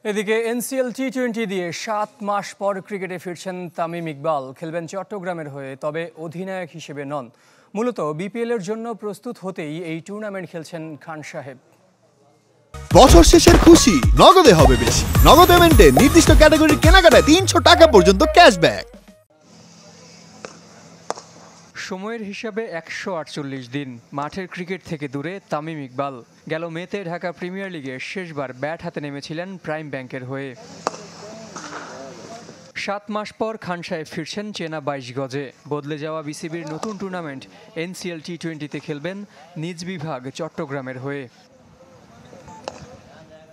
এদিকে এনসিএল টি-20 দিয়ে 7 মাস পর ক্রিকেটে ফিরছেন তামিম ইকবাল। খেলবেন চট্টগ্রামের হয়ে, তবে অধিনায়ক হিসেবে নন। মূলত বিপিএল এর জন্য প্রস্তুত হতেই এই টুর্নামেন্ট খেলছেন খান সাহেব। বছর শেষের খুশি নগদে হবে বেশি। নগদ পেমেন্টে নির্দিষ্ট ক্যাটাগরির কেনাকাটায় 300 টাকা পর্যন্ত ক্যাশব্যাক। সময়ের হিসাবে 148 দিন মাঠের ক্রিকেট থেকে দূরে তামিম ইকবাল। গেল মেতে ঢাকা প্রিমিয়ার লিগে শেষবার ব্যাট হাতে নেমেছিলেন প্রাইম ব্যাংকের হয়ে। 7 মাস পর খান সাহেব ফিরছেন চেনা 22 গজে। বদলে যাওয়া বিসিবির নতুন টুর্নামেন্ট এনসিএল টি-20তে খেলবেন নিজ বিভাগ চট্টগ্রামের হয়ে।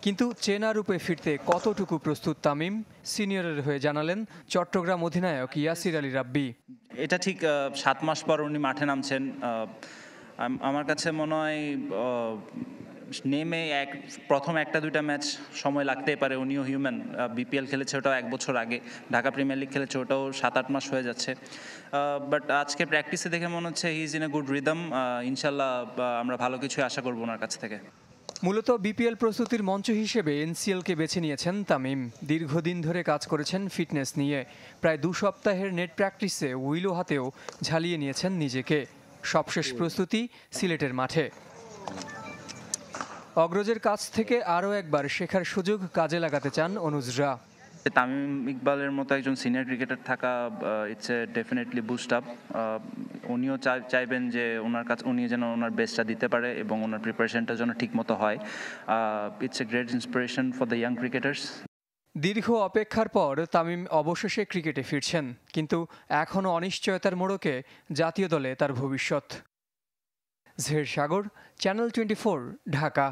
কিন্তু চেনা রূপে ফিরতে কতটুকু প্রস্তুত তামিম, সিনিয়রের হয়ে জানালেন চট্টগ্রাম অধিনায়ক ইয়াসির আলী রাব্বি। এটা ঠিক 7 মাস পর উনি মাঠে নামছেন। আমার কাছে মনে হয় নেমে প্রথম একটা দুইটা ম্যাচ সময় লাগতেই পারে। উনিও হিউম্যান। বিপিএল খেলেছে ওটাও 1 বছর আগে, ঢাকা প্রিমিয়ার লিগ খেলেছে ওটাও 7-8 মাস হয়ে যাচ্ছে। বাট আজকে প্র্যাকটিসে দেখে মনে হচ্ছে he is in a good rhythm. ইনশাল্লাহ আমরা ভালো কিছু আশা করবো ওনার কাছ থেকে। মূলত বিপিএল প্রস্তুতির মঞ্চ হিসেবে এনসিএলকে বেছে নিয়েছেন তামিম। দীর্ঘদিন ধরে কাজ করেছেন ফিটনেস নিয়ে। প্রায় 2 সপ্তাহের নেট প্র্যাকটিসে উইলো হাতেও ঝালিয়ে নিয়েছেন নিজেকে। সবশেষ প্রস্তুতি সিলেটের মাঠে। অগ্রজের কাছ থেকে আরও একবার শেখার সুযোগ কাজে লাগাতে চান অনুজরা। তামিম ইকবালের মতো একজন সিনিয়র ক্রিকেটার থাকা it's a definitely boost up. উনিও চাইবেন যে উনি যেন ওনার বেস্টটা দিতে পারে এবং ওনার প্রিপারেশনটা যেন ঠিক মতো হয়। It's a great inspiration for the young cricketers. দীর্ঘ অপেক্ষার পর তামিম অবশেষে ক্রিকেটে ফিরছেন, কিন্তু এখনও অনিশ্চয়তার মোড়কে জাতীয় দলে তার ভবিষ্যৎ। জহির সাগর, চ্যানেল 24, ঢাকা।